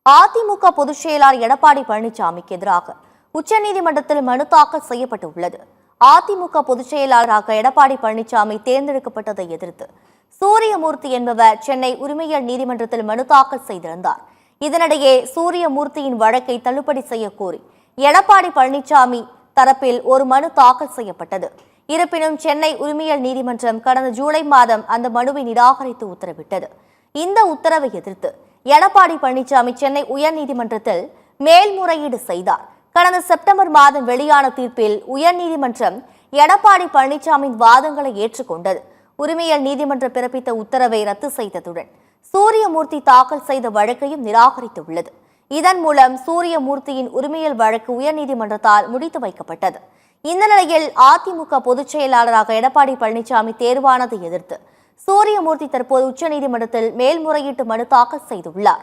அதிமுக பொதுச் செயலாளர் எடப்பாடி பழனிசாமிக்கு எதிராக உச்சநீதிமன்றத்தில் மனு தாக்கல் செய்யப்பட்டுள்ளது. அதிமுக பொதுச் செயலாளராக எடப்பாடி பழனிசாமி தேர்ந்தெடுக்கப்பட்டதை எதிர்த்து சூரியமூர்த்தி என்பவர் சென்னை உரிமையியல் நீதிமன்றத்தில் மனு தாக்கல் செய்திருந்தார். இதனிடையே சூரியமூர்த்தியின் வழக்கை தள்ளுபடி செய்ய கோரி எடப்பாடி பழனிசாமி தரப்பில் ஒரு மனு தாக்கல் செய்யப்பட்டது. இருப்பினும் சென்னை உரிமையியல் நீதிமன்றம் கடந்த ஜூலை மாதம் அந்த மனுவை நிராகரித்து உத்தரவிட்டது. இந்த உத்தரவை எதிர்த்து எடப்பாடி பழனிசாமி சென்னை உயர்நீதிமன்றத்தில் மேல்முறையீடு செய்தார். கடந்த செப்டம்பர் மாதம் வெளியான தீர்ப்பில் உயர்நீதிமன்றம் எடப்பாடி பழனிசாமியின் வாதங்களை ஏற்றுக்கொண்டது. உரிமையியல் நீதிமன்றம் பிறப்பித்த உத்தரவை ரத்து செய்ததுடன் சூரியமூர்த்தி தாக்கல் செய்த வழக்கையும் நிராகரித்துள்ளது. இதன் மூலம் சூரியமூர்த்தியின் உரிமையியல் வழக்கு உயர்நீதிமன்றத்தால் முடித்து வைக்கப்பட்டது. இந்த நிலையில் அதிமுக பொதுச் செயலாளராக எடப்பாடி பழனிசாமி தேர்வானதை எதிர்த்து சூரியமூர்த்தி தற்போது உச்சநீதிமன்றத்தில் மேல்முறையீட்டு மனு தாக்கல் செய்துள்ளார்.